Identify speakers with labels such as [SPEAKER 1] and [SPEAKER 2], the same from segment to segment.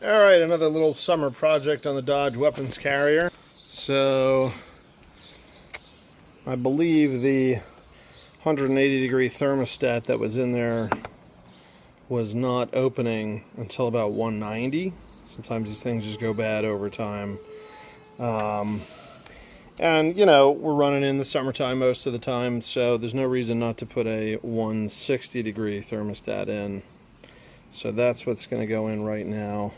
[SPEAKER 1] Alright, another little summer project on the Dodge weapons carrier. So, I believe the 180-degree thermostat that was in there was not opening until about 190. Sometimes these things just go bad over time. And, you know, we're running in the summertime most of the time, so there's no reason not to put a 160-degree thermostat in. So that's what's going to go in right now.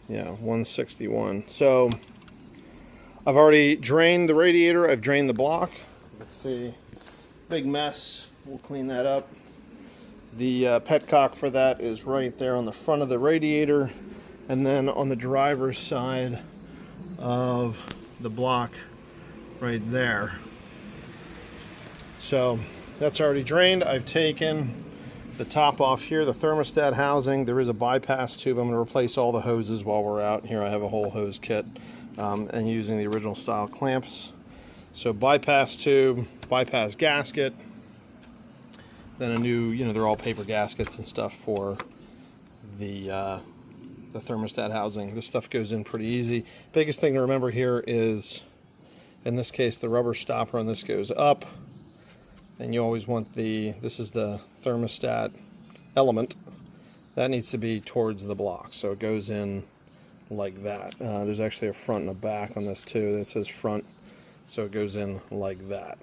[SPEAKER 1] Yeah, 161. So I've already drained the radiator. I've drained the block. Let's see, big mess. We'll clean that up. The petcock for that is right there on the front of the radiator, and then on the driver's side of the block right there. So that's already drained. I've taken the top off here, the thermostat housing. There is a bypass tube. I'm going to replace all the hoses while we're out. Here I have a whole hose kit and using the original style clamps. So bypass tube, bypass gasket, then a new, you know, they're all paper gaskets and stuff for the thermostat housing. This stuff goes in pretty easy. Biggest thing to remember here is, in this case, the rubber stopper on this goes up. And you always want this is the thermostat element, that needs to be towards the block, so it goes in like that. There's actually a front and a back on this too that says front, so it goes in like that.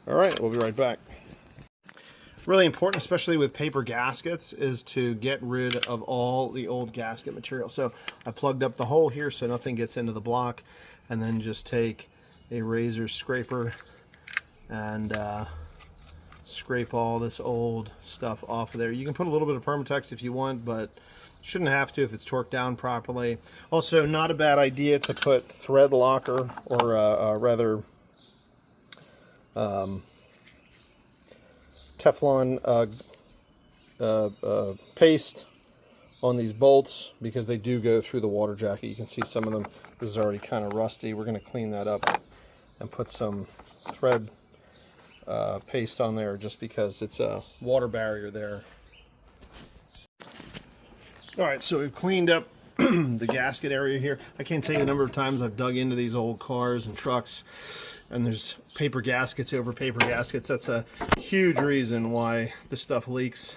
[SPEAKER 1] Alright, we'll be right back. Really important, especially with paper gaskets, is to get rid of all the old gasket material. So I plugged up the hole here so nothing gets into the block, and then just take a razor scraper and scrape all this old stuff off of there. You can put a little bit of Permatex if you want, but shouldn't have to if it's torqued down properly. Also, not a bad idea to put thread locker, or rather Teflon paste on these bolts, because they do go through the water jacket. You can see some of them. This is already kind of rusty. We're going to clean that up and put some thread paste on there, just because it's a water barrier there. Alright, so we've cleaned up the gasket area here. I can't tell you the number of times I've dug into these old cars and trucks, and there's paper gaskets over paper gaskets. That's a huge reason why this stuff leaks.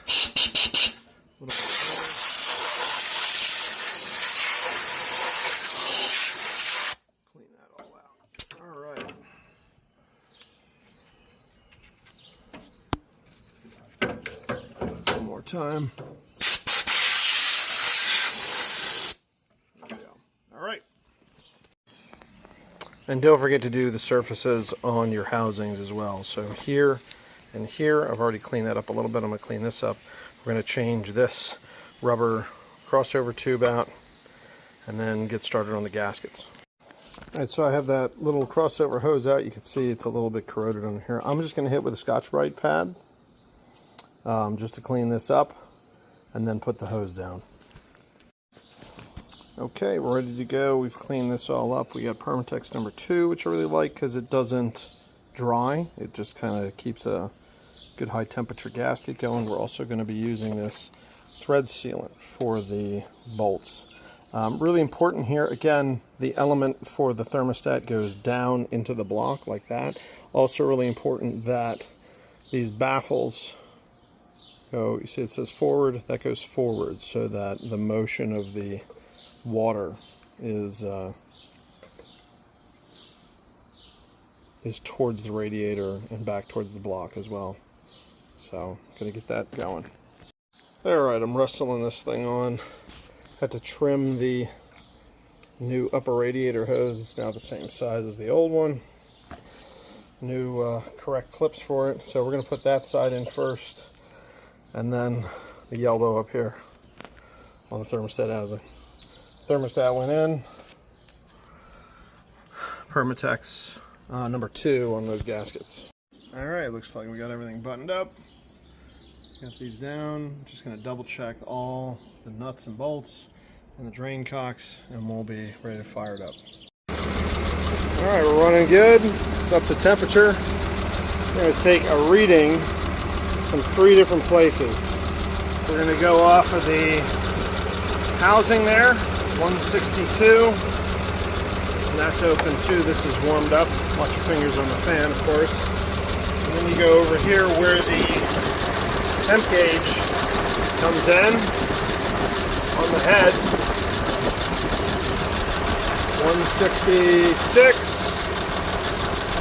[SPEAKER 1] Clean that all out. Alright. One more time. There we go. Alright. And don't forget to do the surfaces on your housings as well. So here and here, I've already cleaned that up a little bit. I'm going to clean this up. We're going to change this rubber crossover tube out and then get started on the gaskets. Alright, so I have that little crossover hose out. You can see it's a little bit corroded on here. I'm just going to hit with a Scotch-Brite pad just to clean this up, and then put the hose down. Okay, we're ready to go. We've cleaned this all up. We got Permatex number 2, which I really like because it doesn't dry. It just kind of keeps a good high temperature gasket going. We're also going to be using this thread sealant for the bolts. Really important here, again, the element for the thermostat goes down into the block like that. Also really important that these baffles go, you see it says forward, that goes forward, so that the motion of the water is towards the radiator and back towards the block as well. So, gonna get that going. Alright, I'm wrestling this thing on. Had to trim the new upper radiator hose. It's now the same size as the old one. New correct clips for it. So we're gonna put that side in first, and then the yellow up here on the thermostat housing. Thermostat went in. Permatex number 2 on those gaskets. Alright, looks like we got everything buttoned up. Got these down. Just going to double check all the nuts and bolts and the drain cocks, and we'll be ready to fire it up. Alright, we're running good. It's up to temperature. We're going to take a reading from 3 different places. We're going to go off of the housing there, 162. And that's open too. This is warmed up. Watch your fingers on the fan, of course. And then you go over here where the temp gauge comes in on the head. 166.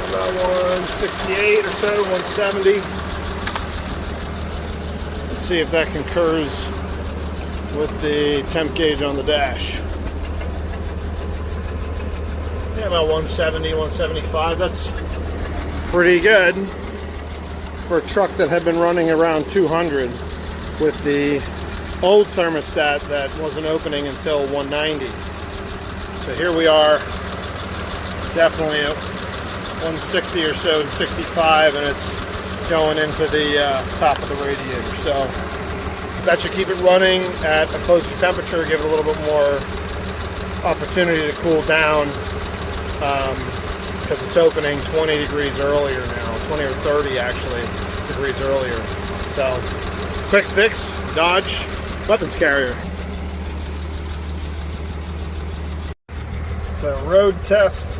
[SPEAKER 1] About 168 or so, 170. Let's see if that concurs with the temp gauge on the dash. Yeah, about 170, 175. That's pretty good for a truck that had been running around 200 with the old thermostat that wasn't opening until 190. So here we are, definitely at 160 or so, 65, and it's going into the top of the radiator. So that should keep it running at a closer temperature, give it a little bit more opportunity to cool down, because it's opening 20 degrees earlier now, 20 or 30 actually degrees earlier. So quick fix, Dodge weapons carrier. It's a road test.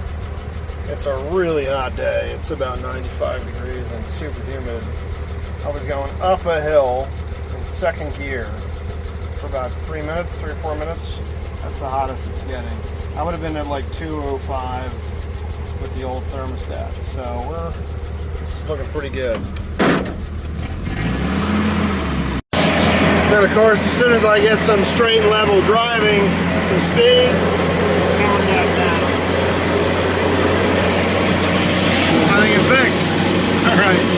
[SPEAKER 1] It's a really hot day. It's about 95 degrees and super humid. I was going up a hill in second gear for about 3 minutes, 3 or 4 minutes. That's the hottest it's getting. I would have been at like 205 with the old thermostat. So this is looking pretty good. Then of course, as soon as I get some straight and level driving, some speed, it's coming back down. I think it's fixed. All right.